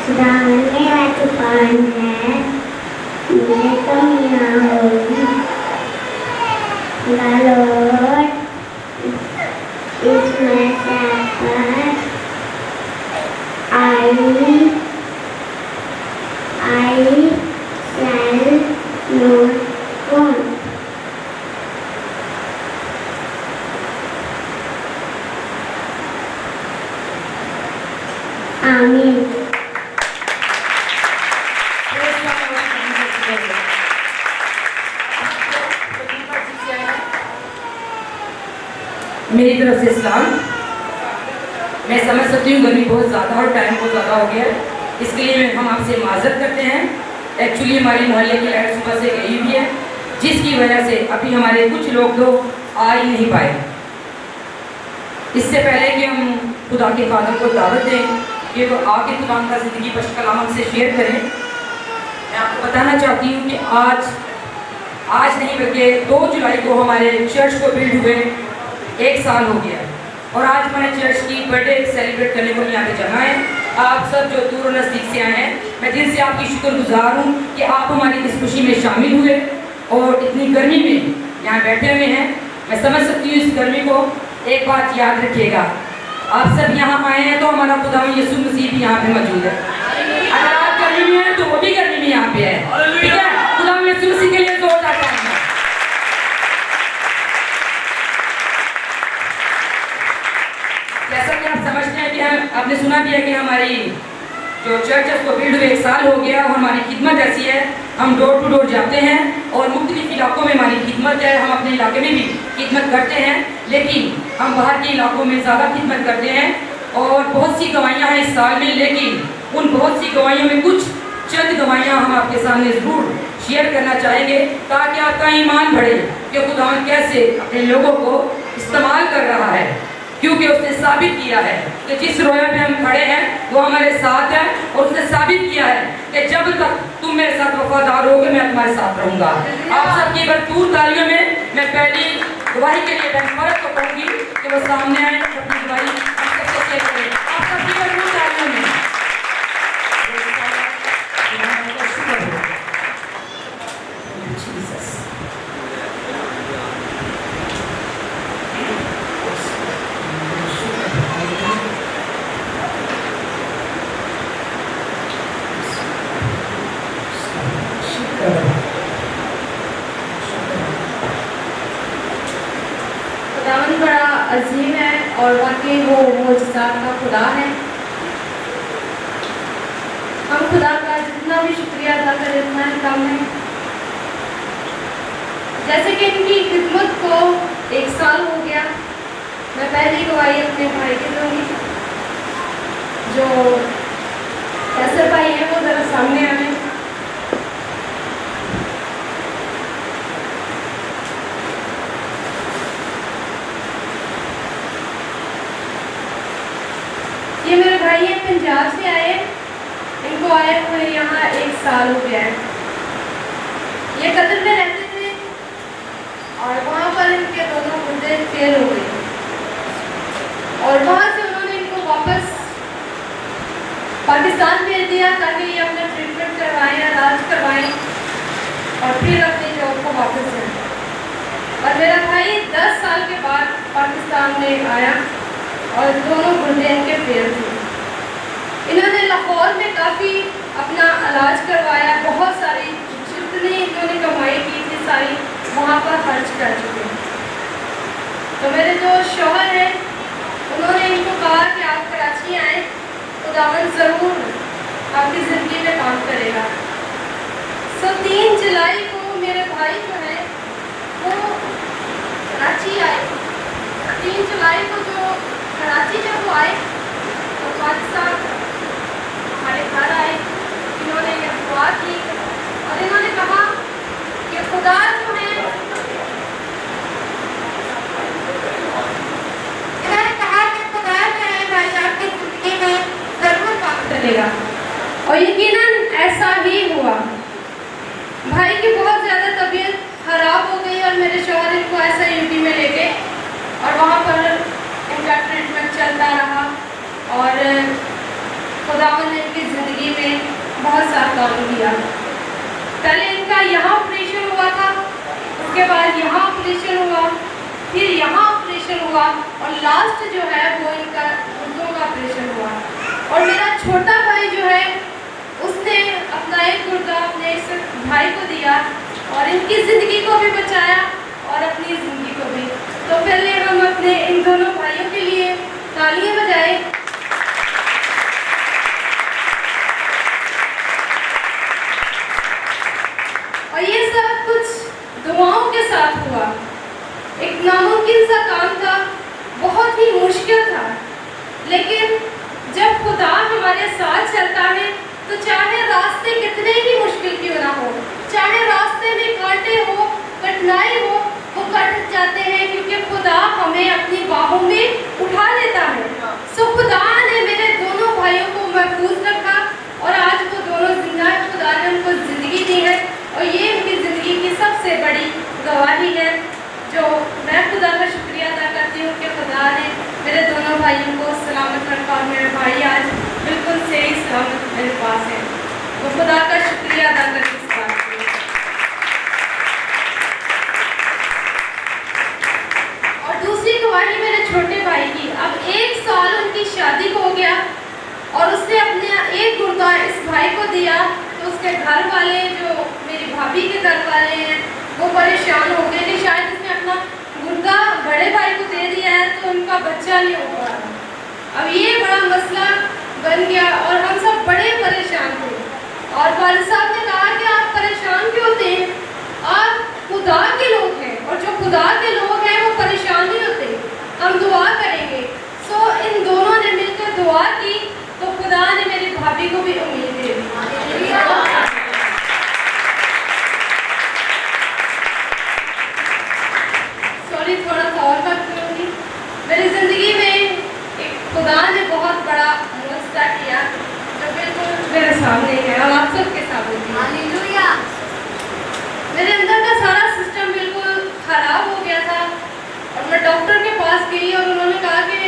खुदावंद मेरा तूफान है, मुझे कमी ना होगी। The Lord is my shepherd. I shall not want. Amen. मेरी तरफ से सलाम। मैं समझ सकती हूँ गर्मी बहुत ज़्यादा और टाइम बहुत ज़्यादा हो गया है, इसके लिए हम आपसे माजरत करते हैं। एक्चुअली हमारी मोहल्ले की लाइट सुबह से गई हुई है, जिसकी वजह से अभी हमारे कुछ लोग तो आ ही नहीं पाए। इससे पहले कि हम खुदा के खादम को दावत दें कि वो आके खुदा का ज़िंदगी बख्श कलाम हमसे शेयर करें, मैं आपको बताना चाहती हूँ कि आज नहीं बल्कि 2 जुलाई को हमारे चर्च को बिल्ड हुए 1 साल हो गया और आज हमारे चर्च की बर्थडे सेलिब्रेट करने को यहाँ पे जमा है। आप सब जो दूर और नज़दीक से आए हैं, मैं दिल से आपकी शुक्रगुजार हूँ कि आप हमारी इस खुशी में शामिल हुए और इतनी गर्मी में यहाँ बैठे हुए हैं। मैं समझ सकती हूँ इस गर्मी को। एक बात याद रखिएगा, आप सब यहाँ आए हैं तो हमारा खुदा यीशु मसीह भी यहाँ पे मौजूद है। अगर आप गर्मी में हैं तो वो भी गर्मी में यहाँ पे है, ठीक है। खुदा यीशु मसीह के लिए जोरदार तालियां। जैसा कि आप समझते हैं कि आपने सुना भी है कि हमारी जो चर्च है उसको बिल्ड हुए 1 साल हो गया और हमारी खिदमत ऐसी है, हम डोर टू डोर जाते हैं और मुख्तलिफ इलाकों में हमारी खिदमत है। हम अपने इलाके में भी खिदमत करते हैं, लेकिन हम बाहर के इलाकों में ज़्यादा खिदमत करते हैं और बहुत सी गवाहियाँ हैं इस साल में। लेकिन उन बहुत सी गवाहियों में कुछ चंद गवाहियाँ हम आपके सामने ज़रूर शेयर करना चाहेंगे ताकि आपका ईमान बढ़े कि खुदा कैसे अपने लोगों को इस्तेमाल कर रहा है, क्योंकि उसने साबित किया है कि जिस रोया पे हम खड़े हैं वो हमारे साथ है और उसने साबित किया है कि जब तक तुम मेरे साथ वफादार होगे मैं तुम्हारे साथ रहूंगा। आप सबकी भरपूर तालियों में मैं पहली गवाही के लिए फर्क को कहूँगी कि वो सामने आए, अपनी गवाही हम सबसे शेयर करें। आप सबकी भरपूर तालियों में खुदावंद बड़ा अजीम है और वाकई वो मोजज़ात का खुदा है। हम खुदा का जितना भी शुक्रिया अदा करें उतना ही कम है। जैसे कि इनकी खिदमत को 1 साल हो गया, मैं पहली गवाही अपने भाई की दूँगी। जो कैसे भाई है वो ज़रा सामने आए। ये मेरे भाई हैं, पंजाब से आए। इनको आए हुए यहाँ 1 साल हो गया है। ये कतर में रहते थे और वहाँ पर इनके दोनों मुद्दे फेल हो गए और वहाँ से उन्होंने इनको वापस पाकिस्तान भेज दिया ताकि ये अपना ट्रीटमेंट करवाएं, इलाज करवाएं और फिर अपनी जॉब को वापस जाएं। और मेरा भाई 10 साल के बाद पाकिस्तान में आया और दोनों गुर्दे इनके फेल थे। इन्होंने लाहौर में काफ़ी अपना इलाज करवाया, बहुत सारी जितनी इन्होंने कमाई की थी सारी वहाँ पर खर्च कर चुके। तो मेरे जो शौहर हैं उन्होंने इनको कहा कि आप कराची आएँ, खुदावंद ज़रूर आपकी ज़िंदगी में काम करेगा। 3 जुलाई को मेरे भाई जो है वो कराची आए। 3 जुलाई को जो कराची जब वो आए तो पाकिस्तान हमारे घर आए। इन्होंने ये दुआ की और इन्होंने कहा कि खुदा जो है, इन्होंने कहा कि खुदा जो है भाई आपकी ज़िंदगी में ज़रूर काम करेगा और यकीनन ऐसा ही हुआ। भाई की बहुत ज़्यादा तबीयत खराब हो गई और मेरे उनका यहाँ ऑपरेशन हुआ था, उसके बाद यहाँ ऑपरेशन हुआ, फिर यहाँ ऑपरेशन हुआ और लास्ट जो है वो इनका गुर्दों का ऑपरेशन हुआ। और मेरा छोटा भाई जो है उसने अपना एक गुर्दा अपने इस भाई को दिया और इनकी ज़िंदगी को भी बचाया और अपनी ज़िंदगी को भी। तो पहले हम अपने इन दोनों भाइयों के लिए तालियां बजाएं। और ये सब कुछ दुआओं के साथ हुआ। एक नामुमकिन सा काम था, बहुत ही मुश्किल था, लेकिन जब खुदा हमारे साथ चलता है तो चाहे रास्ते कितने ही मुश्किल क्यों ना हो, चाहे रास्ते में कांटे हो, कठिनाई हो, वो कट जाते हैं क्योंकि खुदा हमें अपनी बाहों में उठा लेता है। सो खुदा ने मेरे दोनों भाइयों को महफूज रखा और आज वो दोनों जिंदा है। खुदा ने उनको ज़िंदगी दी है और ये उनकी ज़िंदगी की सबसे बड़ी गवाही है जो मैं खुदा का शुक्रिया अदा करती हूँ कि खुदा ने मेरे दोनों भाइयों को सलामत रखा और मेरे भाई आज बिल्कुल सही सलामत मेरे पास है। वो खुदा का शुक्रिया अदा करती इस बात के लिए। और दूसरी गवाही मेरे छोटे भाई की, अब 1 साल उनकी शादी को हो गया और उसने अपने एक गुर्दा इस भाई को दिया तो उसके घर वाले जो मेरी भाभी के घर वाले हैं वो परेशान हो गए कि शायद इसने अपना गुर्दा बड़े भाई को दे दिया है तो उनका बच्चा नहीं हो पा रहा। अब ये बड़ा मसला बन गया और हम सब बड़े परेशान थे और वालिद साहब ने कहा कि आप परेशान क्यों होते हैं, आप खुदा के लोग हैं और जो खुदा के लोग हैं वो परेशान नहीं होते, हम दुआ करेंगे। सो इन दोनों ने मिलकर दुआ की तो खुदा ने मेरी भाभी को भी उम्मीद दे दी। सॉरी, थोड़ा सा और बात करूँगी। मेरी ज़िंदगी में एक खुदा ने बहुत बड़ा मुआवजा किया जो बिल्कुल मेरे सामने है और आप सबके सामने है। हालेलुया। मेरे अंदर का सारा सिस्टम बिल्कुल ख़राब हो गया था और मैं डॉक्टर के पास गई और उन्होंने कहा कि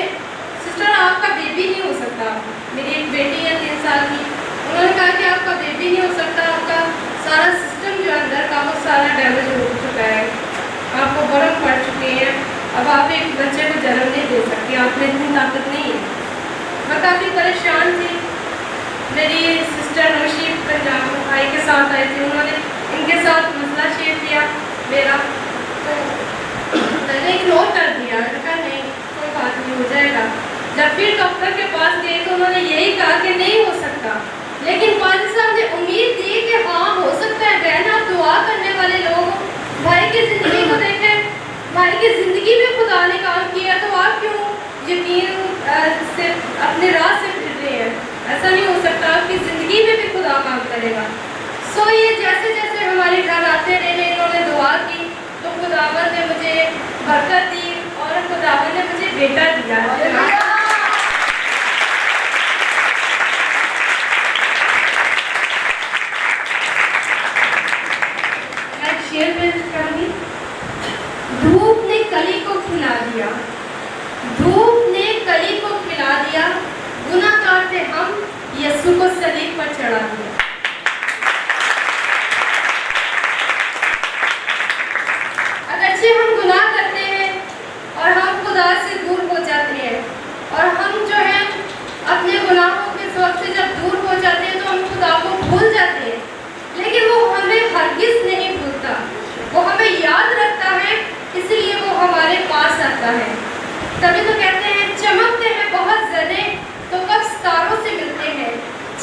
सिस्टर आपका बेबी नहीं हो सकता। मेरी एक बेटी है 3 साल की। उन्होंने कहा कि आपका बेबी नहीं हो सकता, आपका सारा सिस्टम जो अंदर का वो सारा डैमेज हो चुका है, आपको बर्फ पड़ चुके हैं, अब आप एक बच्चे को जन्म नहीं दे सकती, आप में इतनी ताकत नहीं है। मैं काफ़ी परेशान थी। मेरी सिस्टर रोशी पंजाब भाई के साथ आई थी, उन्होंने इनके साथ मसला शेयर किया मेरा, तो मैंने इग्नोर कर दिया, कहा नहीं कोई बात नहीं, हो जाएगा। जब फिर डॉक्टर के पास गए तो उन्होंने यही कहा कि नहीं हो सकता, लेकिन वालिद साहब ने उम्मीद दी कि हाँ हो सकता है। बहन आप दुआ करने वाले लोग, भाई की ज़िंदगी को देखें, भाई की ज़िंदगी में खुदा ने काम किया तो आप क्यों यकीन से अपने राह से फिर रहे हैं? ऐसा नहीं हो सकता, आपकी ज़िंदगी में भी खुदा काम करेगा। सो ये जैसे जैसे हमारे घर आते रहे, इन्होंने दुआ की तो खुदावन ने मुझे बरकत दी और खुदावन ने मुझे बेटा दिया। शेर पेश करूंगी। धूप ने कली को खिला दिया, धूप ने कली को खिला दिया, गुनाहगार थे हम, यीशु को सलीब पर चढ़ा दिया। अगरचे हम गुनाह करते हैं और हम खुदा से दूर हो जाते हैं और हम जो है अपने गुनाहों के सबब से जब दूर हो जाते हैं तो हम खुदा को भूल जाते हैं, लेकिन वो हमें हरगिज़ नहीं भूलता, वो हमें याद रखता है, इसलिए वो हमारे पास आता है। तभी तो कहते हैं चमकते हैं बहुत ज़रे तो कब सितारों से मिलते हैं,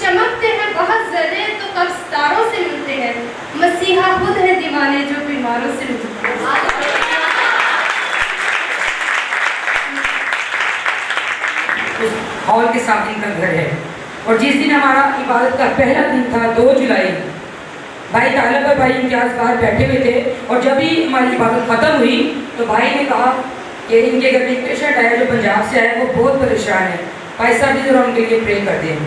चमकते हैं बहुत ज़रे तो कब सितारों से मिलते हैं, मसीहा खुद है दीवाने जो बीमारों से मिलते हैं। उस हॉल के साथ इनका घर है और जिस दिन हमारा इबादत का पहला दिन था 2 जुलाई, भाई तालब और भाई इम्तियाज़ बाहर बैठे हुए थे और जब भी हमारी इबादत ख़त्म हुई तो भाई ने कहा कि इनके घर में एक पेशेंट आया जो पंजाब से आया, वो बहुत परेशान है, भाई साहब जी ज़रा उनके लिए प्रे कर दें।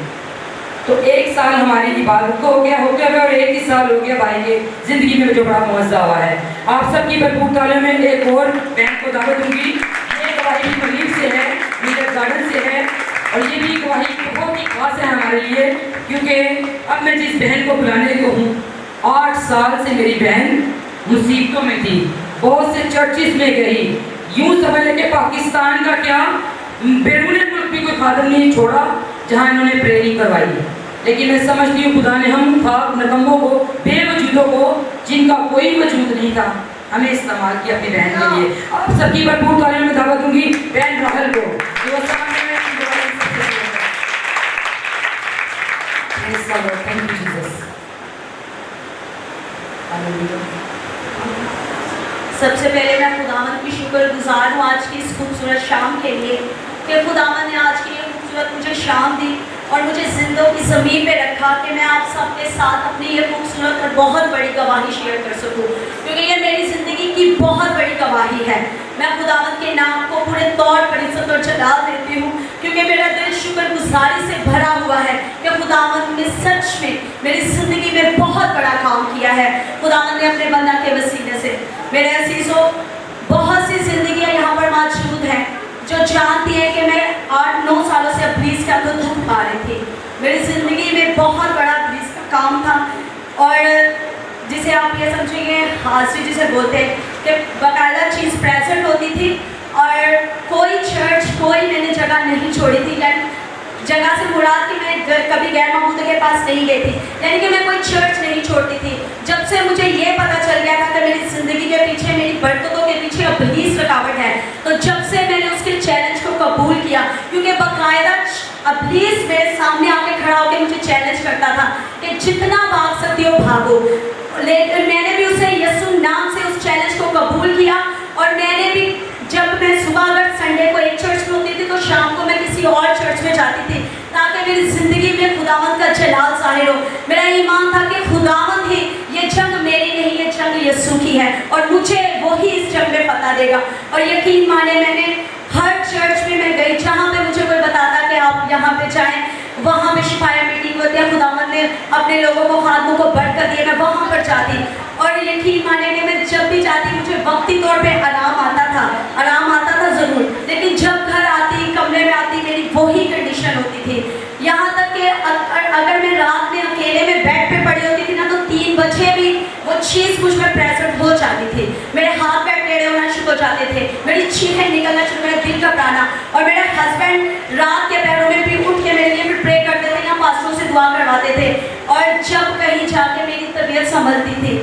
तो 1 साल हमारी इबादत को हो गया और 1 ही साल हो गया भाई के ज़िंदगी में जो बड़ा मुआवजा हुआ है। आप सबकी भरपूर तालियों में एक और बहन को दावत दूँगी। ये गवाही करीब से है, मीरठ गार्डन से है और ये भी गवाही बहुत ही खास है हमारे लिए, क्योंकि अब मैं जिस बहन को बुलाने को हूँ 8 साल से मेरी बहन मुसीबतों में थी, बहुत से चर्चिस में गई। यूं समझ लें कि पाकिस्तान का क्या बैरूनी मुल्क भी कोई खादम नहीं छोड़ा जहां इन्होंने प्रेयरिंग करवाई। लेकिन मैं समझती हूँ खुदा ने हम खाक नकम्मों को, बेवजूदों को, जिनका कोई वजूद नहीं था, हमें इस्तेमाल किया अपनी बहन के लिए। आप सबकी भरपूर तालियों में दावत दूंगी बहन राहल को, जो सामने में अपनी दुआएं सबसे शुरू करें। Praise the Lord. Thank you, Jesus. Hallelujah. सबसे पहले मैं खुदावन की शुक्रगुजार हूँ आज की इस खूबसूरत शाम के लिए कि खुदावन ने आज की ये खूबसूरत मुझे शाम दी और मुझे जिंदों की ज़मीन पे रखा कि मैं आप सबके साथ अपनी ये खूबसूरत और बहुत बड़ी गवाही शेयर कर सकूँ, क्योंकि ये मेरी ज़िंदगी की बहुत बड़ी गवाही है। मैं खुदावन के नाम को पूरे तौर पर इज्जत और जलाल देती हूँ, क्योंकि मेरा दिल शुक्रगुजारी से भरा हुआ है कि खुदावन ने सच में मेरी ज़िंदगी में बहुत बड़ा काम किया है। खुदावन ने अपने बंदा के वसीले से मेरे अजीज़ों, बहुत सी जिंदगियाँ यहाँ पर मौजूद हैं जो जानती है कि मैं 8-9 सालों से इब्लीस का दुख पा रही थी। मेरी ज़िंदगी में बहुत बड़ा इब्लीस का काम था, और जिसे आप ये समझिए हाजिरी जिसे बोलते हैं कि बाकायदा चीज़ प्रेजेंट होती थी, और कोई चर्च, कोई मैंने जगह नहीं छोड़ी थी। जगह से मुराद कि मैं कभी गैर मौजूदा के पास नहीं गई थी, यानी कि मैं कोई चर्च नहीं छोड़ती थी। जब से मुझे ये पता चल गया था कि मेरी ज़िंदगी के पीछे, मेरी बरकतों के पीछे इब्लीस रुकावट है, तो जब से मैंने उसके चैलेंज को कबूल किया, क्योंकि बाकायदा इब्लीस मेरे सामने आके खड़ा होकर मुझे चैलेंज करता था कि जितना भाग सकती हो भागो। लेकिन मैंने भी उसे यीशु नाम से उस चैलेंज को कबूल किया, और मैंने भी, जब मैं सुबह अगर संडे को एक चर्च में होती थी तो शाम को मैं किसी और चर्च में जाती थी, ताकि मेरी ज़िंदगी में खुदावंद का जलाल ज़ाहिर हो। मेरा ईमान था कि खुदावंद ही, ये जंग मेरी नहीं, ये जंग यीशु की है, और मुझे वही इस जंग में पता देगा। और यकीन माने, मैंने हर चर्च में मैं गई जहाँ पे मुझे कोई बताता कि आप यहाँ पे जाएँ, वहाँ पे शिफाया मीटिंग होती है, खुदावंद ने अपने लोगों को, खादमों को बरकत दिए, मैं वहाँ पर जाती। और यकीन माने कि मैं जब भी जाती मुझे वक्ती तौर पे आराम आता था ज़रूर, लेकिन जब घर आती, कमरे में आती, मेरी वही कंडीशन होती थी। यहाँ तक कि अगर मैं रात में अकेले में बेड पे पड़ी होती थी ना, तो 3 बजे भी वो चीज़ मुझ में प्रेजेंट हो जाती थी। मेरे हाथ पैर टेढ़े होना शुरू हो जाते थे, मेरी चीखें निकलना शुरू, मेरा दिल घबराना। और मेरे हस्बैंड रात के पैरों में भी उठ के मेरे लिए भी प्रे करते थे या पास्टरों से दुआ करवाते थे। और जब कहीं जाके मेरी तबीयत संभलती थी,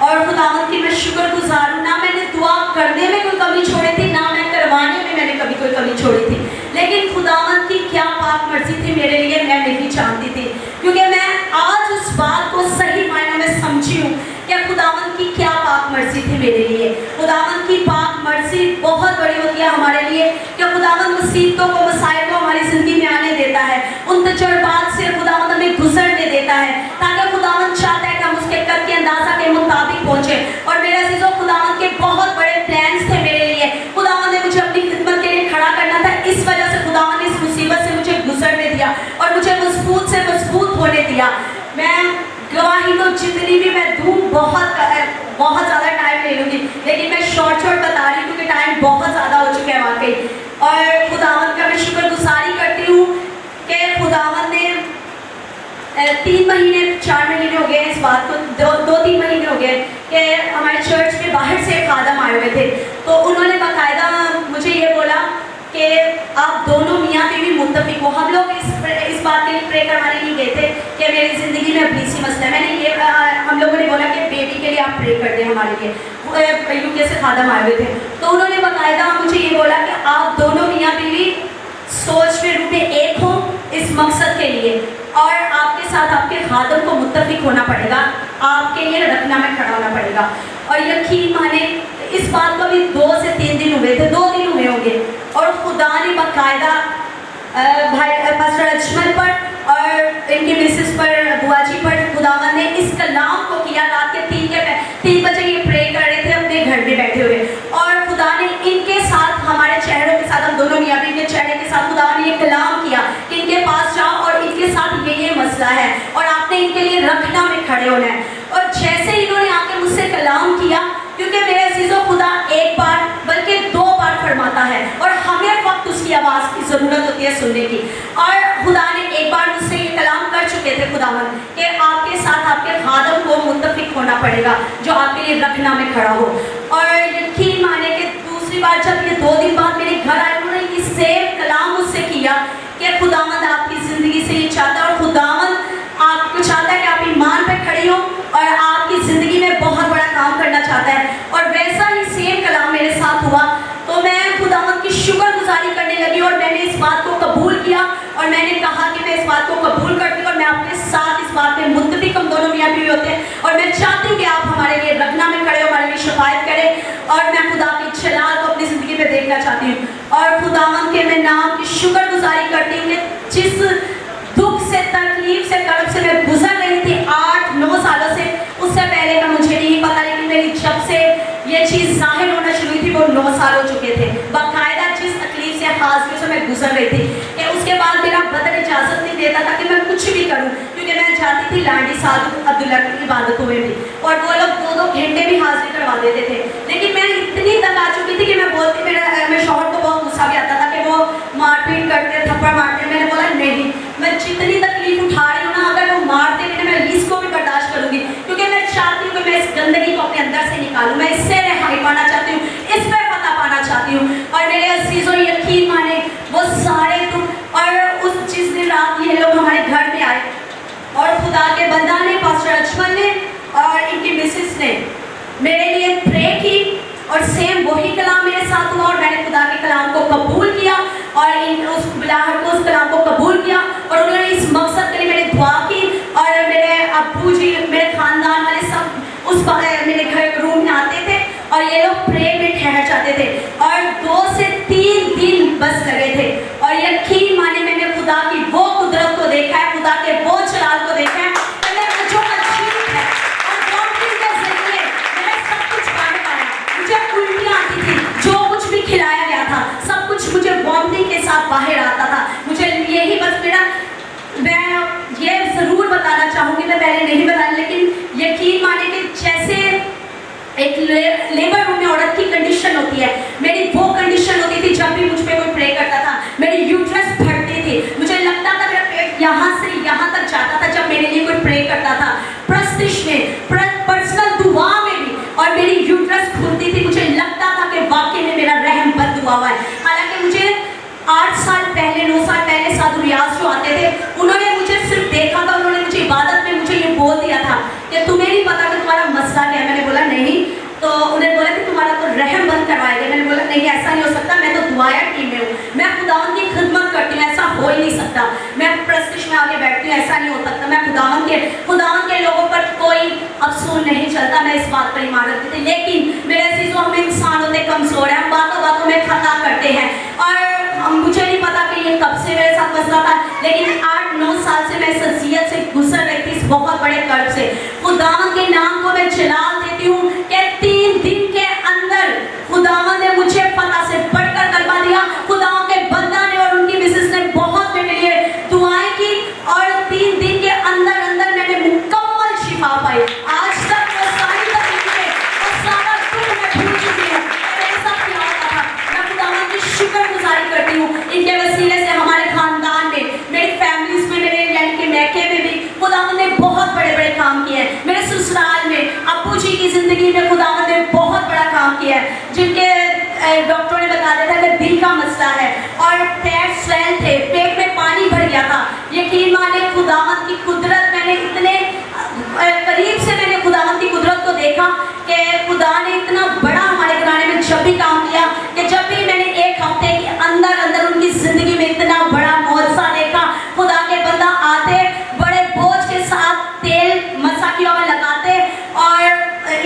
और खुदावंद की मैं शुक्रगुजार हूँ, ना मैंने दुआ करने में कोई कमी छोड़ी थी, ना मैं करवाने में मैंने कभी कोई कमी छोड़ी थी। लेकिन खुदावंद की क्या पाक मर्जी थी मेरे लिए, मैं नहीं जानती थी, क्योंकि मैं आज उस बात को सही मायने में समझी हूँ कि खुदावंद की क्या पाक मर्जी थी मेरे लिए। खुदावंद की पाक मर्जी बहुत बड़ी होती है हमारे लिए, कि खुदावंद मुसीबतों को, मसाइल को हमारी ज़िंदगी में आने देता है, उन तजुर्बात से खुदावंद हमें गुजरने देता है, ताकि खुदावंद चाहता है कि हम उसके कद के अंदाज़ा के मुताबिक पहुँचे। और मेरे अज़ीज़ों, खुदावंद के बहुत बड़े प्लान्स थे मेरे लिए। खुदावंद ने मुझे अपनी खिदमत के लिए खड़ा करना था, इस वजह से खुदावंद ने इस मुसीबत से मुझे गुजरने दिया और मुझे मजबूत से मजबूत होने दिया। मैं गवाही तो जितनी भी मैं दूँ, बहुत ज़्यादा टाइम ले लूँगी, लेकिन मैं शॉर्ट बता रही हूँ क्योंकि टाइम बहुत ज़्यादा हो चुका है वाकई। और खुदावंद का मैं शुक्रगुजारी करती हूँ कि खुदावंद ने 3 महीने 4 महीने हो गए इस बात को, 2-3 महीने हो गए कि हमारे चर्च में बाहर से खादम आए हुए थे। तो उन्होंने बाकायदा मुझे ये बोला कि आप दोनों मियाँ बीवी मुत्तफिक हो। हम लोग इस बात के लिए प्रे करवाने नहीं गए थे कि मेरी ज़िंदगी में इब्लीसी मसला है। मैंने ये हम लोगों ने बोला कि बेबी के लिए आप प्रे कर दें हमारे लिए, यूके से खादम आए हुए थे। तो उन्होंने बाकायदा मुझे ये बोला कि आप दोनों मियाँ बीवी सोच में रूप में एक हो इस मकसद के लिए, और आपके साथ आपके खादम को मुत्तफिक होना पड़ेगा, आपके लिए रखना में खड़ा होना पड़ेगा। और यकीन माने, इस बात को भी 2 से 3 दिन हुए थे, 2 दिन हुए होंगे, और खुदा ने बाकायदा भाई पास्टर अजमल पर और इनकी मिसेस पर, बुआ जी पर खुदावन ने इस कलाम को किया। रात के 3 बजे ये प्रे कर रहे थे अपने घर में बैठे हुए, और खुदा ने इनके साथ, हमारे चेहरों के साथ, हम दोनों मियाँ बीवी के चेहरे के साथ खुदा ने ये कलाम किया कि इनके पास जाओ और इनके साथ ये मसला है और आपने इनके लिए रखना में खड़े होना है। और जैसे इन्होंने आके मुझसे कलाम किया, क्योंकि मेरे अजीज़ों, खुदा एक बार बल्कि 2 बार फरमाता है और हमें वक्त उसकी उसकी आवाज़ की ज़रूरत होती है सुनने की। और खुदा ने एक बार मुझसे ये कलाम कर चुके थे खुदावन कि आपके साथ आपके खादम को मुत्तफिक होना पड़ेगा जो आपके लिए रखना में खड़ा हो। और यकीन माने कि दूसरी बार जब ये 2 दिन बाद मेरे घर आए, उन्होंने ये सेम कलाम मुझसे किया कि खुदावंद आपकी ज़िंदगी से ये चाहता है और खुदावंद आपको चाहता है कि आप ईमान पे खड़ी हो और आपकी ज़िंदगी में बहुत बड़ा काम करना चाहता है। और वैसा ही सेम कलाम मेरे साथ हुआ, तो मैं खुदावंद की शुक्रगुजारी करने लगी और मैंने इस बात को कबूल किया और मैंने कहा कि मैं इस बात को कबूल करती हूँ और मैं आपके साथ इस बात में मुत्तफिक हम दोनों मियाँ बीवी होते हैं। और मैं चाहती हूँ कि आप हमारे लिए रखना में खड़े हो, हमारे लिए शफायत करें और मैं खुदा की जलाल को अपनी ज़िंदगी में देखना चाहती हूँ। और खुदावंद के मैं नाम की शुक्रगुजारी करती हूँ कि जिस दुख से, तकलीफ से, कर्ब से मैं गुजर रही थी 8-9 सालों से, उससे पहले का मुझे नहीं पता, लेकिन मेरी जब से ये चीज़ जाहिर होना शुरू हुई थी वो 9 साल हो चुके थे। बाकायदा जिस तकलीफ से, हाजियों से मैं गुजर रही थी कि उसके बाद मेरा बदन इजाज़त नहीं देता था कि मैं कुछ भी करूं, क्योंकि मैं जाती थी लाडी साधु अब्दुल्ला की इबादतों में भी और वो लोग 2-2 घंटे भी हाजिरी करवा देते थे। लेकिन मैं इतनी तक आ चुकी थी कि मैं बोलती, मेरे शौहर को बहुत गुस्सा भी आता था कि वो मारपीट करते, थप्पड़ मारते। मैंने बोला नहीं, मैं जितनी तकलीफ उठा रही हूँ ना, अगर वो मारते हैं मैं इसको भी बर्दाश्त करूँगी, क्योंकि मैं चाहती हूँ कि मैं इस गंदगी को अपने अंदर से निकालूँ, मैं इससे रिहाई पाना चाहती हूँ, इस पर पता पाना चाहती हूँ। और मेरे अज़ीज़ों यकीन माने वो सारे दुख, और उस जिस दिन रात ये लोग हमारे घर में आए और खुदा के बंदा ने, पास्टर अजमल ने और इनकी मिसेस ने मेरे लिए प्रे की और सेम वही कलाम मेरे साथ हुआ और मैंने खुदा के कलाम को कबूल किया और उस बुलाहट को, उस कलाम को कबूल किया और उन्होंने इस मकसद के लिए मेरी दुआ की। और मेरे अब्बू जी, मेरे ख़ानदान वाले सब उस मेरे घर रूम में आते थे और ये लोग प्रे में ठहर जाते थे और 2 से 3 दिन बस लगे थे। और यकीन माने मैंने खुदा की वो कुदरत को देखा है, खुदा के वो जलाल को देखा है, जो अजीब है। और वॉमिटिंग के जरिए मैंने सब कुछ पाने पाया। मुझे उल्टियाँ आती थी, जो कुछ भी खिलाया गया था सब कुछ मुझे वॉमिटिंग के साथ बाहर आता था। मुझे यही बस मैं ये ज़रूर बताना चाहूँगी, मैं पहले नहीं बताया, लेकिन यकीन माने कि जैसे एक लेबर रूम में औरत की कंडीशन होती है, मेरी वो कंडीशन होती थी जब भी मुझ पर कोई प्रे करता था। मेरी यूट्रस फटती थी, मुझे लगता था मेरा पेट यहाँ से यहाँ तक जाता था जब मेरे लिए कोई प्रे करता था। प्रस्तिश में, पर्सनल दुआ में भी, और मेरी यूट्रस खुलती थी, मुझे लगता था कि वाकई में मेरा रहम बद दुआ हुआ है। हालांकि मुझे 8 साल पहले, 9 साल पहले साधु रियाज जो आते थे, उन्होंने मुझे सिर्फ देखा था, उन्होंने मुझे इबादत में मुझे ये बोल दिया था कि तुम्हें नहीं पता कि तुम्हारा मसला क्या है। मैंने बोला नहीं, तो उन्हें बोला कि तुम्हारा तो रहम बंद करवाएगा। मैंने बोला नहीं, ऐसा नहीं हो सकता, मैं तो दुआया टीम में हूँ, मैं खुदावन की खिदमत करती हूँ, ऐसा हो ही नहीं सकता। मैं प्रस्तिश में आगे बैठती हूँ, ऐसा नहीं हो सकता। मैं खुदावन के लोगों पर कोई अफसोस नहीं चलता, मैं इस बात पर ईमान रखती थी। लेकिन मेरे अज़ीज़ों, हम इंसान होते कमज़ोर हैं, हम बातों बातों में खता करते हैं और मुझे नहीं पता कि ये कब से मेरे साथ मसला था, लेकिन 8-9 साल से मैं इस अज़ियत से गुजर रही थी, इस बहुत बड़े कर्ब से। खुदावन के नाम को मैं जलाल देती हूँ कि 3 दिन के अंदर खुदावन ने मुझे पता से बढ़कर गलबा दिया। खुदावन के बंदा ने और उनकी मिसेस ने बहुत मेरे लिए दुआएं की और 3 दिन के अंदर अंदर मैंने मुकम्मल शिफा पाई। आज तक वो सारी तकलीफें और सारा दुख मैं भूल चुकी हूँ। मेरे साथ क्या होता था, मैं खुदावन की शुक्रगुजारी करती हूँ। इनके वसीले से हमारे खानदान में, मेरी फैमिलीज में, मेरे यानी कि मैके में भी खुदावन ने बहुत बड़े बड़े काम किए हैं। मेरे ससुराल में, अब्बू जी की ज़िंदगी में खुदावन ने बहुत बड़ा काम किया है, जिनके डॉक्टरों ने बता दिया था कि दिल का मसला है और पेट स्वेल थे, पेट में पानी भर गया था। यकीन माने खुदावन की कुदरत, मैंने इतने करीब से मैंने खुदावन की कुदरत को देखा कि खुदा ने इतना बड़ा हमारे घराने में जब भी काम किया कि जब भी मैंने 1 हफ्ते के अंदर अंदर उनकी ज़िंदगी में इतना बड़ा मौजज़ा देखा। खुदा के बंदा आते, बड़े बोझ के साथ तेल मसाकियों में लगाते और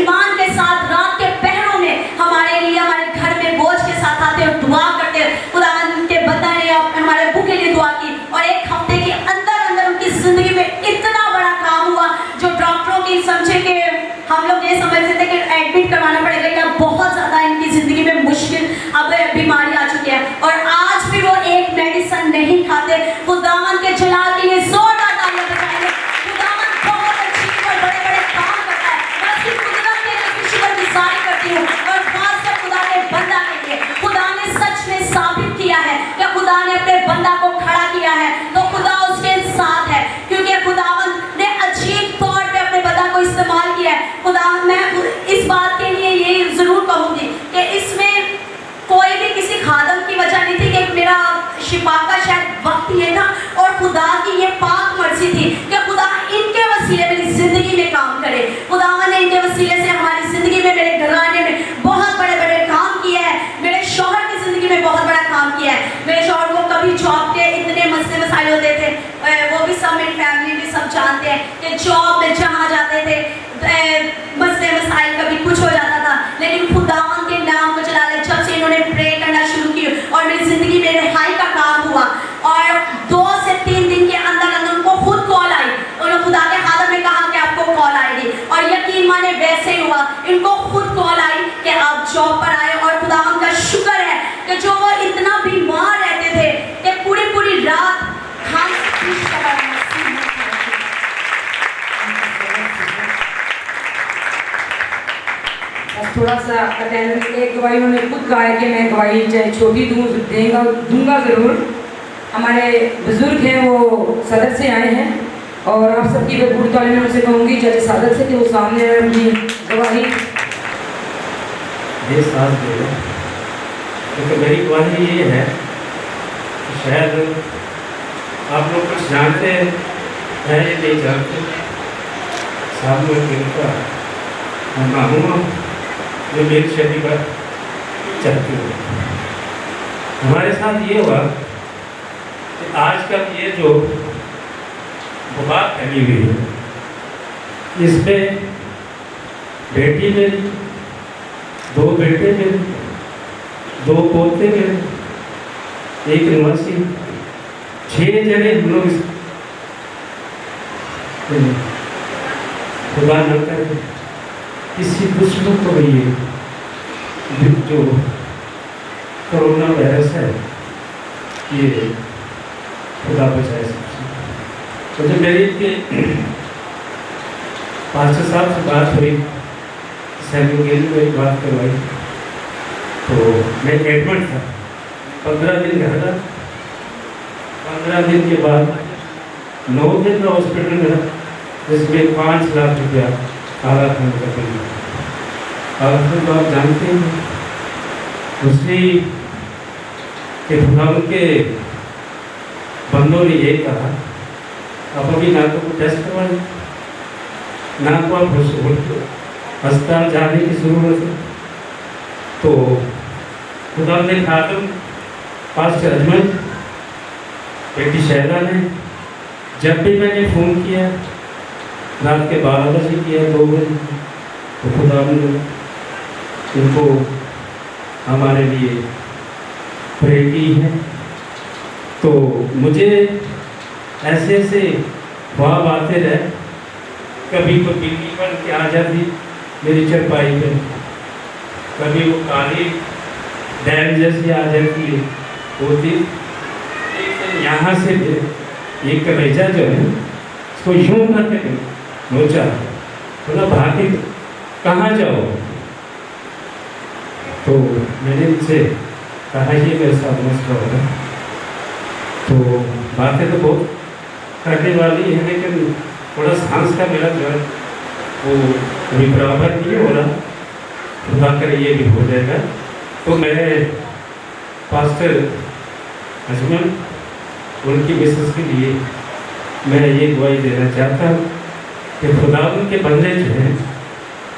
ईमान के साथ रात के पहरों में हमारे लिए, हमारे घर में बोझ के साथ आते और दुआ करते। खुदावन के बंदा ने हमारे अब्बू के लिए दुआ की और 1 हफ्ते के अंदर अंदर उनकी ज़िंदगी में इतना बड़ा काम हुआ जो डॉक्टरों की समझे कि हम लोग ये समझते थे कि एडमिट करवाना पड़ेगा या बहुत ज़्यादा इनकी ज़िंदगी में मुश्किल अब बीमारी आ चुकी है और आज भी वो एक मेडिसिन नहीं खाते। खुदावन के जलाल के लिए जोरदार तालियां बजाएंगे। खुदावन बहुत अच्छी और बड़े बड़े काम करता है। मैं उसकी कुदरत के लिए शुक्रगुजारी करती हूँ और खासकर खुदा के बंदा के लिए खुदा ने सच में साबित किया है कि ने वैसे ही हुआ, इनको खुद कॉल आई कि आप जॉब पर आए। और खुदावन का शुक्र है कि जो वो इतना बीमार रहते थे कि पूरी पूरी रात खांसी की शक्ल में बस थोड़ा सा आपका कहना एक गवाही उन्होंने खुद कहा है कि मैं गवाही चाहे छोटी दूंगा ज़रूर। हमारे बुजुर्ग हैं, वो सदर से आए हैं और आप सबकी मैं पूरी तालीम उनसे कहूँगी जज सादत से कि वो सामने आए अपनी गवाही ये साथ दे रहे हैं। क्योंकि मेरी गवाही ये है कि शायद आप लोग कुछ जानते हैं ये नहीं जानते। सामने इनका मैं हूँ जो मेरी शरीर पर चलती है। हमारे साथ ये हुआ कि आजकल ये जो बुखार फैली हुई है, इसमें बेटी मेरी, 2 बेटे मेरे, 2 पोते मेरे, 1 निवासी, 6 जने हम लोग खुदा न करे किसी दुश्मन को भी ये जो कोरोना वायरस है ये खुदा बचाए सबसे। तो जब मेरी के पास्टर साहब से बात हुई, सैनिक को एक बात करवाई, तो मैं एडमिट था 15 दिन घर था। 15 दिन के बाद 9 दिन में हॉस्पिटल में रहा, जिसमें 5 लाख रुपया आधा खंड का बिल। अब तो आप जानते हैं दूसरी के भगवान के बंदों ने ये कहा, आप अभी ना तो टेस्ट करवाएं, ना तो आप अस्पताल जाने की ज़रूरत है। तो खुदा ने खातम पास्टर अजमल बेटी शैला ने, जब भी मैंने फ़ोन किया रात के 12 बजे किया, 2 बजे, तो खुदा ने उनको हमारे लिए प्रे की है। तो मुझे ऐसे ऐसे ख्वाब आते रहे, कभी कोई बिल्ली बन के आ जाती मेरी चरपाई पे, कभी वो काली डैम जैसी आ जाती है होती। एक दिन यहाँ से ये कलेजा जो है इसको यूँ करके नोचा, बोला भाभी कहाँ जाओ। तो मैंने उनसे कहा ये मेरे साथ मसला हो रहा। तो बातें तो बहुत करने वाली है, लेकिन थोड़ा सांस का मेरा जो है वो अभी बराबर नहीं हो रहा। खुदा करे ये भी हो जाएगा। तो मैं पास्टर अजमल उनकी मिसेस के लिए मैं ये गवाही देना चाहता हूँ कि खुदा उनके बंदे जो हैं,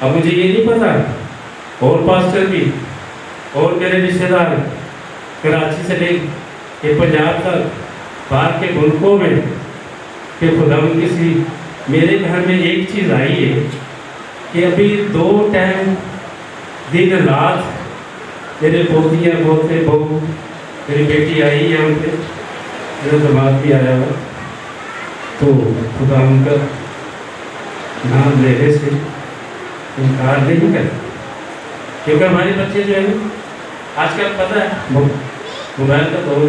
अब मुझे ये नहीं पता और पास्टर भी और मेरे रिश्तेदार कराची से लेके पंजाब तक बाहर के मुल्कों में कि खुदा किसी मेरे घर में एक चीज़ आई है कि अभी 2 टाइम दिन रात मेरे पोतियाँ पोते बहू मेरी बेटी आई है, उनके मेरा दिमाग भी आया हुआ। तो खुदा उनका नाम लेने से इनकार नहीं करता, क्योंकि हमारे बच्चे जो है आजकल पता है मोबाइल का दौर,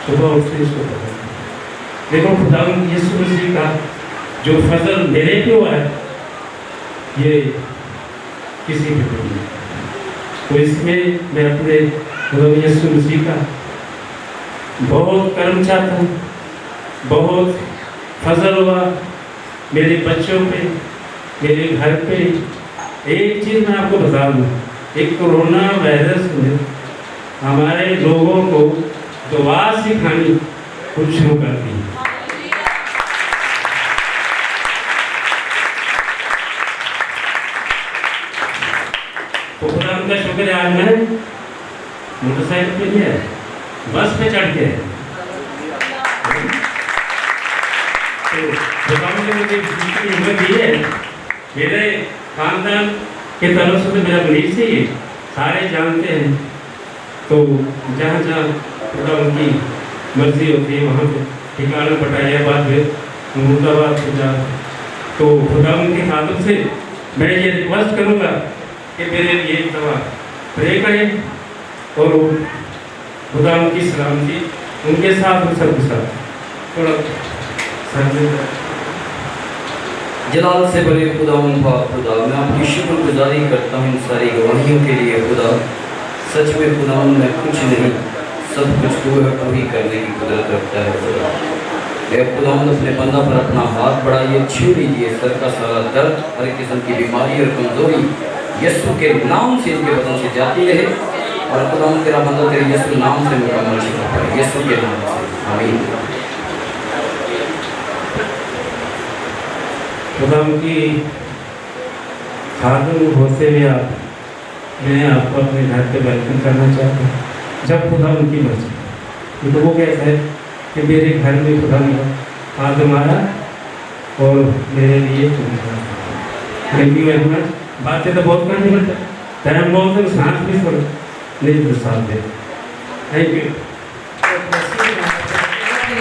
सुबह उठते इसको पता है। देखो खुदा यीशु मसीह का जो फजल मेरे पे हुआ है ये किसी पे नहीं है। तो इसमें मैं अपने खुदा यीशु मसीह का बहुत कर्म चाहता हूँ, बहुत फजल हुआ मेरे बच्चों पे, मेरे घर पे। एक चीज़ मैं आपको बता दूँ, एक कोरोना वायरस ने हमारे लोगों को दुआ सिखानी शुरू कर दी। तो खुदा उनका शुक्र है, आज मैं मोटरसाइकिल पे नहीं है, बस पे चढ़ के तो मुझे हिम्मत दी है। मेरे खानदान के तरफ से तो मेरा मरीज से ही सारे जानते हैं। तो जहाँ जहाँ खुदा उनकी मर्जी होती है वहाँ पे ठिकाना पटाया बाद में मुर्दाबाद खुदा। तो खुदा उनके हाथों से मैं ये रिक्वेस्ट करूँगा कि मेरे लिए एक दफ़ा प्रे करें और खुदा उनकी सलामती उनके साथ और सबके साथ थोड़ा जलाल से बड़े खुदा पाक खुदा, मैं आपकी शुक्रगुजारी करता हूँ इन सारी गवाहियों के लिए खुदा। सच में खुदा मैं कुछ नहीं, सब कुछ तू है, तू ही करने की कुदरत रखता है खुदा। खुदा अपने बंदा पर अपना हाथ बढ़ाइए, छू लीजिए सर का सारा दर्द, हर किस्म की बीमारी और कमजोरी यीशु के नाम से इनके बदन से जाती रहे और खुदा तेरा बंदा तेरे यीशु नाम से मुकम्मल शिफा पाए, यीशु के नाम से आमीन। खुदा की खातून होते हुए मैं आपको अपने घर पे वेलकम करना चाहता हूँ जब खुदा उनकी मर्जी। तो वो कहता है कि मेरे घर में खुदा ने आदम आया और मेरे लिए थैंक यू वेरी मच। बातें तो बहुत करनी पड़ता है, टाइम बहुत है, सांस भी थोड़ा नहीं तो साथ दे। Thank you.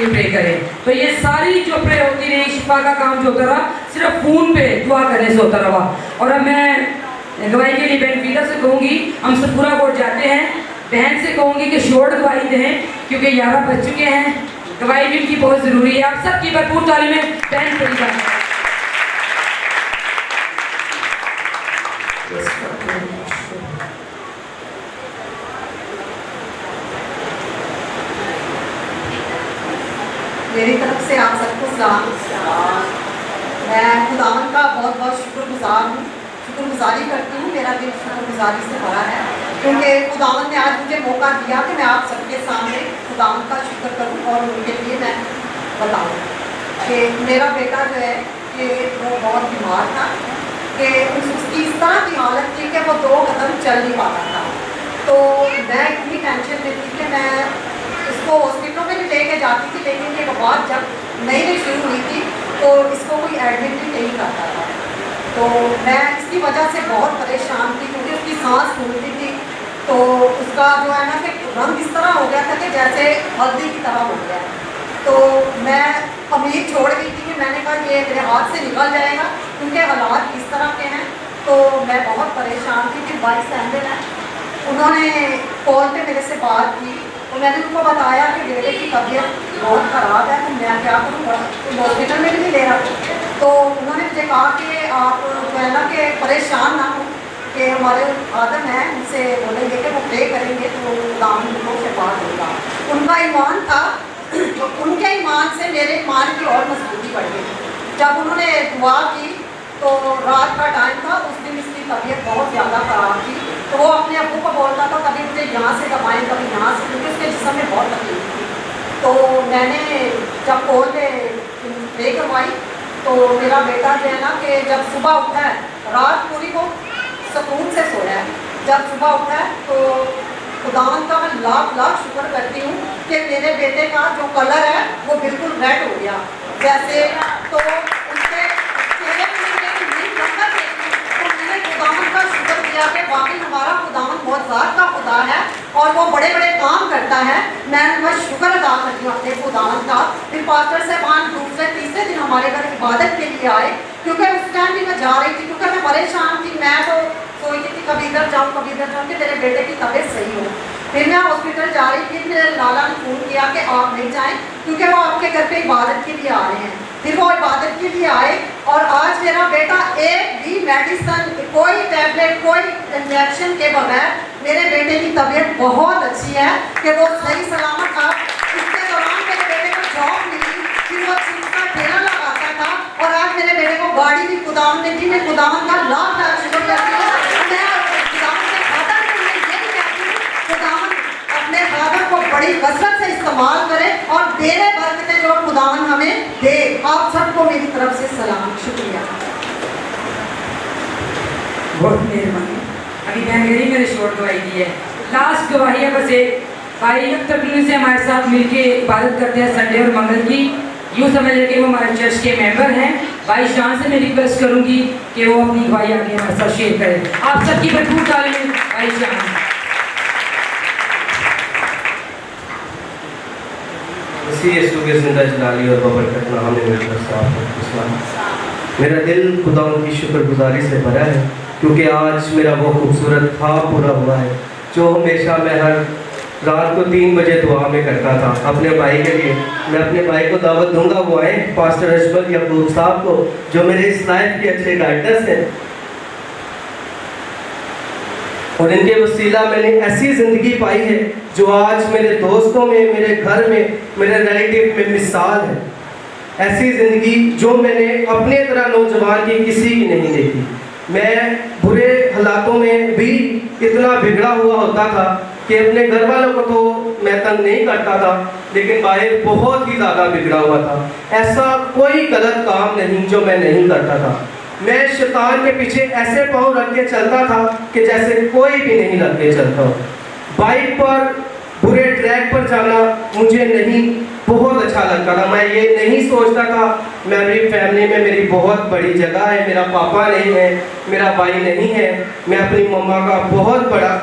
प्रे करें तो ये सारी जो प्रे होती रही, शिफा का काम जो होता रहा सिर्फ फोन पे दुआ करने से होता रहा। और अब मैं गवाही के लिए बहन फीदा से कहूँगी, हम सब पूरा कोर्ट जाते हैं, बहन से कहूँगी कि शोर गवाही दें क्योंकि 11 बज चुके हैं। गवाही भी उनकी बहुत ज़रूरी है। आप सबकी भरपूर ताली में बहन फरीदा। मेरी तरफ से आप सबको सलाम। मैं खुदावन का बहुत बहुत शुक्रगुजार हूँ, शुक्रगुजारी करती हूँ। मेरा दिल शुक्रगुजारी से भरा है क्योंकि खुदावन ने आज मुझे मौका दिया कि मैं आप सबके सामने खुदावन का शुक्र करूँ और उनके लिए मैं बताऊँ कि मेरा बेटा जो है कि वो बहुत बीमार था, कि उसकी इस तरह की हालत थी कि वो 2 कदम चल नहीं पाता था। तो मैं इतनी टेंशन में थी कि मैं इसको हॉस्पिटलों में भी लेके जाती थी, लेकिन ये बात जब नई शुरू हुई थी तो इसको कोई एडमिट भी नहीं करता था। तो मैं इसकी वजह से बहुत परेशान थी क्योंकि उसकी सांस फूलती थी, तो उसका जो है ना कि रंग इस तरह हो गया था कि जैसे हल्दी की तरह हो गया। तो मैं उम्मीद छोड़ गई थी कि मैंने कहा ये मेरे हाथ से निकल जाएगा क्योंकि हालात इस तरह के हैं। तो मैं बहुत परेशान थी। फिर भाई सैंडल है, उन्होंने कॉल पे मेरे से बात की तो मैंने उनको बताया कि बेटे की तबीयत बहुत ख़राब है, तो मैं क्या करूँ, हॉस्पिटल में भी नहीं ले रहा। तो उन्होंने मुझे कहा कि आप जो है ना कि परेशान ना हो, कि हमारे आदम हैं उनसे बोलेंगे कि वो प्रे करेंगे तो दाम उनको शिफा होगा। उनका ईमान था, तो उनके ईमान से मेरे ईमान की और मजबूती बढ़ गई। जब उन्होंने दुआ की तो रात का टाइम था, उस दिन इसकी तबीयत बहुत ज़्यादा ख़राब थी। तो वो अपने अब्बू को बोलता था कभी मुझे यहाँ से दबाएँ कभी यहाँ से, क्योंकि उसके जिस्म में बहुत तकलीफ थी। तो मैंने जब कॉल पे करवाई तो मेरा बेटा जो है ना कि जब सुबह उठा है, रात पूरी को सुकून से सोया है, जब सुबह उठा है तो खुदावन का मैं लाख लाख शुक्र करती हूँ कि मेरे बेटे का जो कलर है वो बिल्कुल रेड हो गया जैसे। तो उसके चेहरे पर तो मैंने खुदावन का शुक्र किया कि वाकई हमारा खुदावन बहुत ज़ात का खुदा है और वो बड़े बड़े काम करता है। मैं बस शुक्र अदा करती हूँ अपने खुदावन का। फिर पास्टर साहबान दूसरे तीसरे दिन हमारे घर इबादत के लिए आए, क्योंकि उस टाइम भी मैं जा रही थी, क्योंकि मैं परेशान थी। मैं तो सोचती थी कभी इधर जाऊँ कभी इधर जाऊँ कि मेरे बेटे की तबीयत सही हो। फिर मैं हॉस्पिटल जा रही थी, मेरे लाला ने फ़ोन किया कि आप नहीं जाएं क्योंकि वो आपके घर पे इबादत के लिए आ रहे हैं। फिर वो इबादत के लिए आए और आज मेरा बेटा एक भी मेडिसन, कोई टैबलेट, कोई इंजेक्शन के बगैर मेरे बेटे की तबीयत बहुत अच्छी है कि वो सही सलामत था। इसके दौरान मेरे बेटे को जॉब मिली, फिर वो चिप्स का ठेला लगाता था और आज मेरे बेटे को गाड़ी भी खुदावन ने दी। मैं खुदावन का लाख लाख शुक्र करती हूँ। मैं खुदावन के खातर में ये भी कहती हूँ खुदावन अपने खातर को बड़ी कसरत से इस्तेमाल करे और मेरे बरकतें जो खुदावन हमें दे। आप सबको मेरी तरफ से सलाम, शुक्रिया। बहुत मेहरबानी। अभी बहन गरी मेरे शोर गवाही दी है। लास्ट गवाही है बस एक। भाई तकरीबन से हमारे साथ मिलके इबादत करते हैं संडे और मंगल की। यूँ समझ लें कि वो हमारे चर्च के मेंबर हैं। भाई शान से मैं रिक्वेस्ट करूँगी कि वो अपनी गवाही आगे हमारे साथ शेयर करें। आप सबकी भरपूर तालीम भाई शान। इसी यीशु के जिंदा जलाली और बबरकत नाम में मिलकर साफ मेरा दिल खुदा की शुक्रगुजारी से भरा है, क्योंकि आज मेरा वो खूबसूरत ख्वाब पूरा हुआ है जो हमेशा मैं हर रात को 3 बजे दुआ में करता था अपने भाई के लिए। मैं अपने भाई को दावत दूंगा, वो आए पास्टर अजमल याकूब साहब को, जो मेरे इस लाइफ के अच्छे गाइडर्स हैं, और इनके वसीला मैंने ऐसी ज़िंदगी पाई है जो आज मेरे दोस्तों में, मेरे घर में, मेरे रिलेटिव में मिसाल है। ऐसी ज़िंदगी जो मैंने अपने तरह नौजवान की किसी की नहीं देखी। मैं बुरे हालातों में भी इतना बिगड़ा हुआ होता था कि अपने घर वालों को तो मैं तंग नहीं करता था, लेकिन बाहर बहुत ही ज़्यादा बिगड़ा हुआ था। ऐसा कोई गलत काम नहीं जो मैं नहीं करता था। मैं शैतान के पीछे ऐसे पाँव रख के चलता था कि जैसे कोई भी नहीं रख के चलता हो। बाइक पर बुरे ट्रैक पर जाना मुझे नहीं बहुत अच्छा लगता था। मैं ये नहीं सोचता था मेरी फैमिली में मेरी बहुत बड़ी जगह है, मेरा पापा नहीं है, मेरा भाई नहीं है, मैं अपनी मम्मा का बहुत बड़ा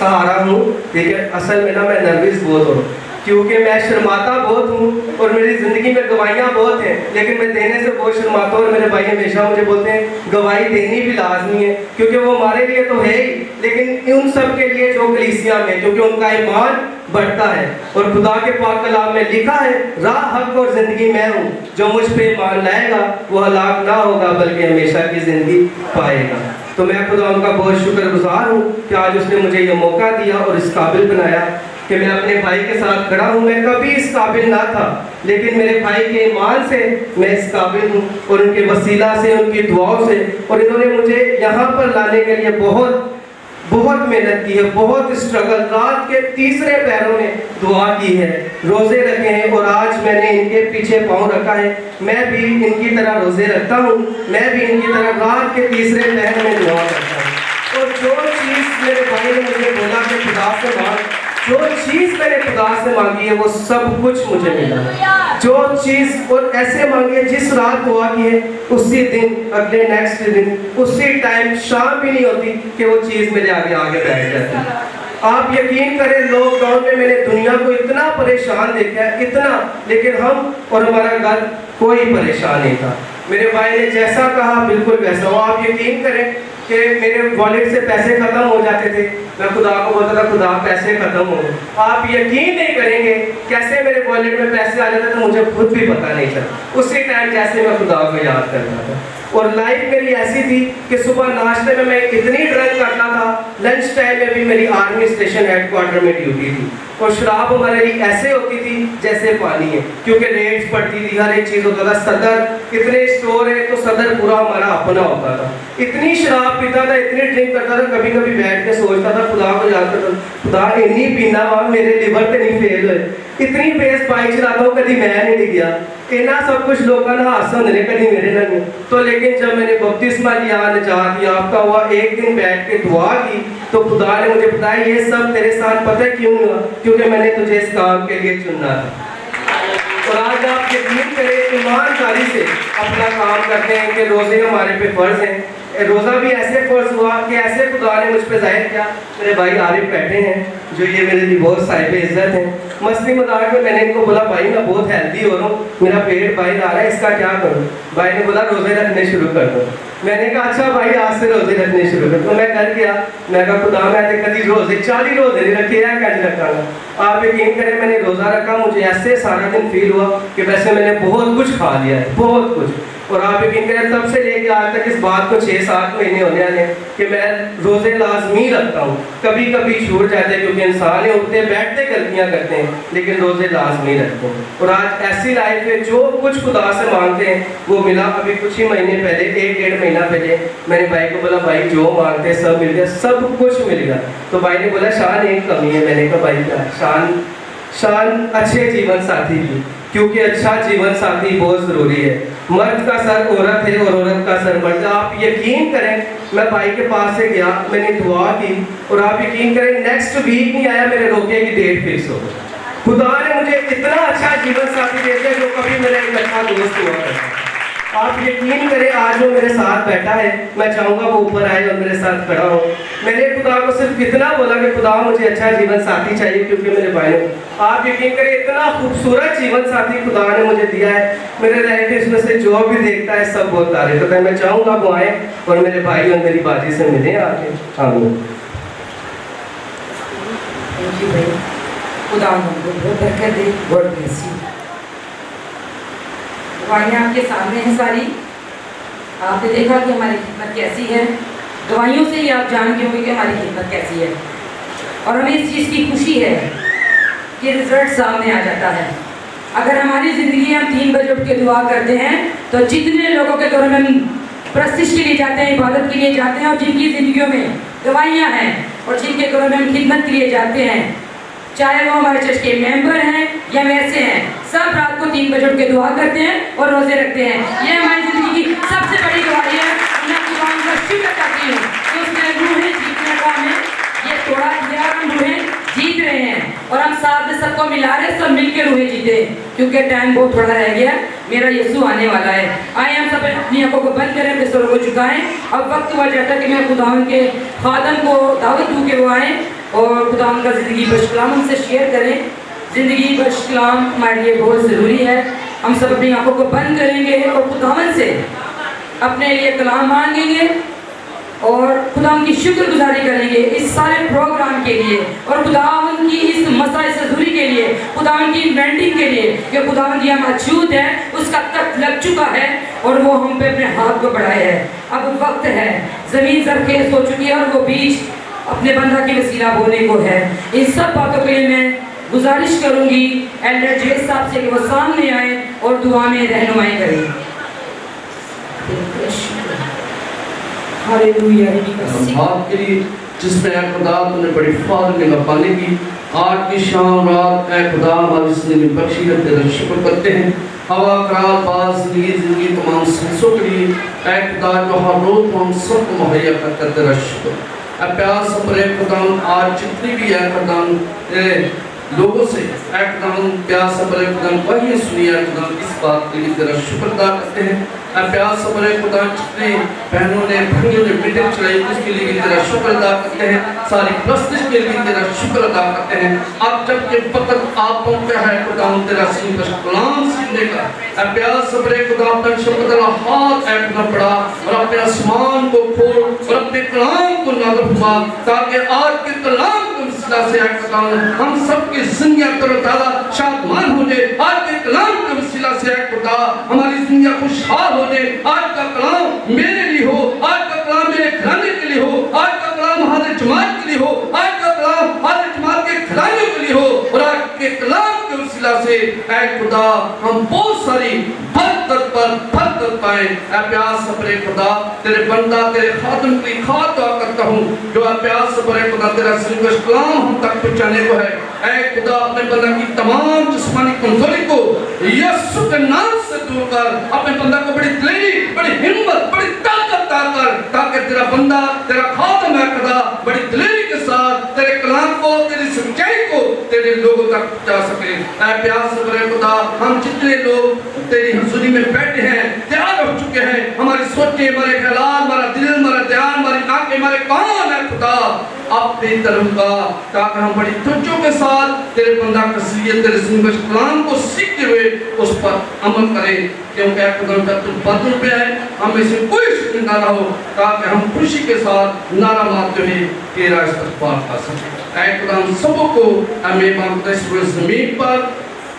सहारा हूँ। लेकिन असल में ना मैं नर्वस बहुत हूँ, क्योंकि मैं शर्माता बहुत हूँ और मेरी ज़िंदगी में गवाहियाँ बहुत हैं, लेकिन मैं देने से बहुत शर्माता हूँ। और मेरे भाई हमेशा मुझे बोलते हैं गवाही देनी भी लाजमी है, क्योंकि वो हमारे लिए तो है ही, लेकिन उन सब के लिए जो कलीसिया में, क्योंकि उनका ईमान बढ़ता है। और खुदा के पाक कलाम में लिखा है, राह, हक और ज़िंदगी मैं हूँ, जो मुझ पे ईमान लाएगा वो हलाक ना होगा बल्कि हमेशा की ज़िंदगी पाएगा। तो मैं खुदा उनका बहुत शुक्रगुजार हूँ कि आज उसने मुझे ये मौका दिया और इस काबिल बनाया कि मैं अपने भाई के साथ खड़ा हूँ। मैं कभी इस काबिल ना था, लेकिन मेरे भाई के ईमान से मैं इस काबिल हूँ, और उनके वसीला से, उनकी दुआओं से। और इन्होंने मुझे यहाँ पर लाने के लिए बहुत मेहनत की है, बहुत स्ट्रगल, रात के तीसरे पहरों में दुआ की है, रोज़े रखे हैं, और आज मैंने इनके पीछे पाँव रखा है। मैं भी इनकी तरह रोज़े रखता हूँ, मैं भी इनकी तरह रात के तीसरे पहर में दुआ करता हूँ। और जो चीज़ मेरे भाई ने मुझे बोला कि खुदा से मांग, जो चीज़ मैंने खुदा से मांगी है वो सब कुछ मुझे मिला। जो चीज़ और ऐसे मांगी है, जिस रात दुआ की है उसी दिन, अगले नेक्स्ट दिन, उसी टाइम, शाम भी नहीं होती कि वो चीज़ मेरे आगे बैठ जाती। आप यकीन करें, लॉकडाउन में मैंने दुनिया को इतना परेशान देखा है, इतना, लेकिन हम और हमारा घर कोई परेशान नहीं था। मेरे भाई ने जैसा कहा बिल्कुल वैसा हो। आप यकीन करें कि मेरे वॉलेट से पैसे ख़त्म हो जाते थे, मैं खुदा को बोलता था खुदा पैसे ख़त्म हो। आप यकीन नहीं करेंगे कैसे मेरे वॉलेट में पैसे आ जाते थे, मुझे खुद भी पता नहीं चला। उसी टाइम जैसे मैं खुदा को याद करता था। और लाइफ मेरी ऐसी थी कि सुबह नाश्ते में मैं इतनी ड्रिंक करता था, लंच टाइम में भी मेरी आर्मी स्टेशन हेडक्वार्टर में ड्यूटी थी, और शराब हमारे लिए ऐसे होती थी जैसे पानी है, क्योंकि रेट्स पड़ती थी, हर एक चीज़ होता था। सदर इतने स्टोर है तो सदर पूरा हमारा अपना होता था। इतनी शराब पीता था, इतनी ड्रिंक करता था, कभी कभी बैठ के सोचता था खुदा को याद करता, खुदा इन्नी पीना वहाँ मेरे लिवर से नहीं फेल हुए, इतनी तेज बाइक चलाता हूँ कभी मैं नहीं दिखा, इतना सब कुछ लोग ना हादसा होने कभी मेरे नहीं। तो लेकिन जब मैंने बपतिस्मा लिया, निजात याफ्ता हुआ, एक दिन बैठ के दुआ की, तो खुदा ने मुझे बताया ये सब तेरे साथ पता क्यों हुआ, क्योंकि मैंने तुझे इस काम के लिए चुना था। और आज आप यकीन करें, ईमानदारी से अपना काम करते हैं कि रोज़े हमारे पे फ़र्ज़ हैं। रोज़ा भी ऐसे फ़र्ज़ हुआ कि ऐसे खुदा ने मुझ पर ज़ाहिर किया। मेरे भाई आरिफ बैठे हैं जो ये मेरे लिए बहुत साहिब इज़्ज़त हैं। मस्ती मजाक में मैंने इनको बोला भाई मैं बहुत हेल्दी हो रहा हूँ, मेरा पेट बाहर आ रहा है, इसका क्या करूँ? भाई ने बोला रोज़े रखने शुरू कर दो। मैंने कहा अच्छा भाई आज से रोज़े रखने शुरू कर दो। मैं कर गया, मैं कहा खुदा मैं कभी रोज़े 40 रोज़े नहीं रखे हैं, क्या रखा। आप यकीन करें मैंने रोज़ा रखा, मुझे ऐसे सारा दिन फील हुआ कि वैसे मैंने बहुत कुछ खा लिया है, बहुत कुछ। और आप यकीन करें तब से लेके आज तक इस बात को 6-7 महीने होने वाले हैं कि मैं रोज़े लाजमी रखता हूँ। कभी कभी छूट जाते हैं क्योंकि इंसान उठते बैठते गलतियाँ करते हैं, लेकिन रोज़े लाजमी रखते हैं। और आज ऐसी लाइफ में जो कुछ खुदा से मांगते हैं वो मिला। अभी कुछ ही महीने पहले, 1-1.5 महीना पहले मैंने भाई को बोला भाई जो मांगते हैं सब मिल गया, सब कुछ मिल गया। तो भाई ने बोला शान एक कमी है। मैंने कहा भाई क्या? शान अच्छे जीवन साथी की, क्योंकि अच्छा जीवन साथी बहुत ज़रूरी है। मर्द का सर औरत है और औरत का सर मर्द। आप यकीन करें मैं भाई के पास से गया, मैंने दुआ की, और आप यकीन करें नेक्स्ट वीक नहीं आया मेरे रोके की डेट फिक्स हो गई। खुदा ने मुझे इतना अच्छा जीवन साथी दे दिया जो कभी मेरा एक अच्छा दोस्त हुआ करता। आप यकीन करें आज वो मेरे साथ बैठा है, मैं चाहूँगा वो ऊपर आए और मेरे साथ खड़ा हो। मैंने खुदा को सिर्फ इतना बोला कि खुदा मुझे अच्छा जीवन साथी चाहिए, क्योंकि मेरे भाई ने, आप यकीन करें, इतना खूबसूरत जीवन साथी खुदा ने मुझे दिया है। मेरे रिलेटिव्स में से जो भी देखता है सब बहुत तारीफ करता है। मैं चाहूँगा वो आए और मेरे भाई और मेरी बाजी से मिले आके। आमीन। थैंक यू भाई, खुदा हमको बहुत बरकत दे। God bless you. दवाइयाँ आपके सामने हैं सारी, आपने देखा कि हमारी खिदमत कैसी है। दवाइयों से ही आप जानते होंगे कि हमारी खिदमत कैसी है, और हमें इस चीज़ की खुशी है कि रिजल्ट सामने आ जाता है। अगर हमारी ज़िंदगी हम 3 बजे उठ के दुआ करते हैं, तो जितने लोगों के घरों में हम प्रस्तिश के लिए जाते हैं, इबादत के लिए जाते हैं, और जिनकी ज़िंदगियों में दवाइयाँ हैं और जिनके घरों में हम खिदमत के लिए जाते हैं, चाहे वो हमारे चर्च के मेंबर हैं या वैसे हैं, सब रात को 3 बजे उठ के दुआ करते हैं और रोज़े रखते हैं। ये हमारी ज़िंदगी की सबसे बड़ी गवाही है। मैं खुदा का शुक्र करती हूँ कि उसने रूहें जीतने का हमें ये तोड़ा दिया, हम रूहें जीत रहे हैं, और हम साथ में सबको मिला रहे, सब मिल के रूहें जीते, क्योंकि टाइम बहुत थोड़ा रह गया, मेरा यीशु आने वाला है। आए हम सब अपनी आंखों को बंद करें, अपने सरों को झुकाएं। अब वक्त हुआ जाता है कि मैं खुदा के खादम को दावत दूँ कि वो आएँ और खुदा का ज़िंदगी बशकलाम हमसे शेयर करें। ज़िंदगी बशकलाम हमारे लिए बहुत ज़रूरी है। हम सब अपनी आंखों को बंद करेंगे और खुदावन से अपने लिए कलाम मांगेंगे और खुदावन की शुक्रगुजारी करेंगे इस सारे प्रोग्राम के लिए, और खुदावन की इस मसाए ज़रूरी के लिए, खुदावन की इन्वेंटिंग के लिए कि खुदावन जी मौजूद है, उसका तख्त लग चुका है और वो हम पे अपने हाथ को बढ़ाए है। अब वक्त है, ज़मीन ज़रखेज़ हो चुकी है और वो बीज अपने बंदा के वसीला बोने को है। इन सब बातों के लिए मैं गुजारिश करूंगी एल्डर जेस साहब से कि वो सामने आए और दुआ में रहनुमाई करें। हालेलुया। आपके लिए जिसमें ऐ खुदा तुमने बड़ी फाज़ल में मेहरबानी की, आज की शाम रात ऐ खुदा हमारी ज़िंदगी में बख्शी है, तेरा शुक्र करते हैं। हवा करार बाज ज़िंदगी तमाम सांसों के लिए ऐ खुदा जो हर रोज़ तो हम सबको मुहैया करता, तेरा शुक्र। प्यास अपने खुदाम आज जितनी भी है खुदाम लोगों से खुदाम प्यास अपने खुदाम वही सुनी है खुदाम, इस बात के लिए तेरा शुक्र अदा करते हैं। प्यास अपने खुदाम जितने बहनों ने भाइयों ने मीटिंग चलाई उसके लिए भी तेरा शुक्र अदा करते हैं, सारी प्रस्तिश के लिए तेरा शुक्र अदा करते हैं। अब जब ये वक्त आप पहुंचा है खुदाम तेरा सीन बस कलाम सीखने का, प्यास अपने खुदाम तक शब्द तेरा हाथ ऐठना पड़ा और अपने आसमान को खोल और अपने कलाम को नाज़िल फरमा, ताकि आज के कलाम को वसीला से खुदाम हम सबकी जिंदगियां तरोताज़ा शादमान हो जाए। आज के कलाम के वसीला से खुदा हमारी जिंदगियां खुशहाल हो जाए। आज का कलाम मेरे लिए हो, आज का कलाम मेरे घराने के लिए हो, आज का कलाम हमारे जमात के लिए हो, आज का कलाम हमारे जमात के घराने के लिए हो, और आज के कलाम के वसीला से ऐ खुदा हम बहुत सारी बरकत पर बरकत पाए। ऐ प्यास अपने खुदा तेरे बंदा तेरे खादम की खाद दुआ करता हूँ, जो प्यास अपने खुदा तेरा सिर्फ कलाम हम तक पहुँचाने को है। ऐ खुदा अपने बंदा की तमाम जिस्मानी कमजोरी को यीशु के नाम से दूर कर, अपने बंदा को बड़ी दिलेरी, बड़ी हिम्मत, बड़ी ताकत कर, ताकि तेरा बंदा तेरा खादम है खुदा बड़ी दिलेरी के साथ तेरे कलाम को, तेरी सच्चाई को तेरे लोगों तक पहुंचा सके। ऐ प्यास अपने खुदा हम जितने लोग तेरी हुजूरी में बैठे हैं, तैयार हो चुके हैं, हमारी सोचे, हमारे ख्यालात, हमारा दिल, हमारा ध्यान, हमारी आंखें, हमारे कान है खुदा अपनी तरफ का, ताकि हम बड़ी तवज्जो के साथ तेरे बंदा कसीयत तेरे सिंबश कलाम को सीखते हुए उस पर अमल करें, क्योंकि खुदा का तू बदल पे है, हम इसमें कोई शक ना हो, ताकि हम खुशी के साथ नारा मारते हुए तेरा इस्तकबाल कर सकें। ऐ खुदा हम सबको हमें बांधे ज़मीन पर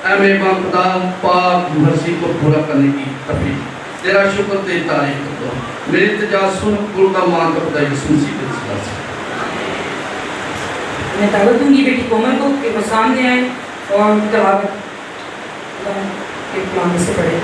हमें खुदा पाक मर्जी को पूरा करने की तौफीक तेरा शुक्र ते तारीफ करता हूँ। मेरी इल्तिजा सुन कुल का मान का खुदा यीशु मसीह के वसीला से। मैं दावत दूंगी बेटी कोमल को कि वो सामने आए और तलावत के कलाम से पढ़े।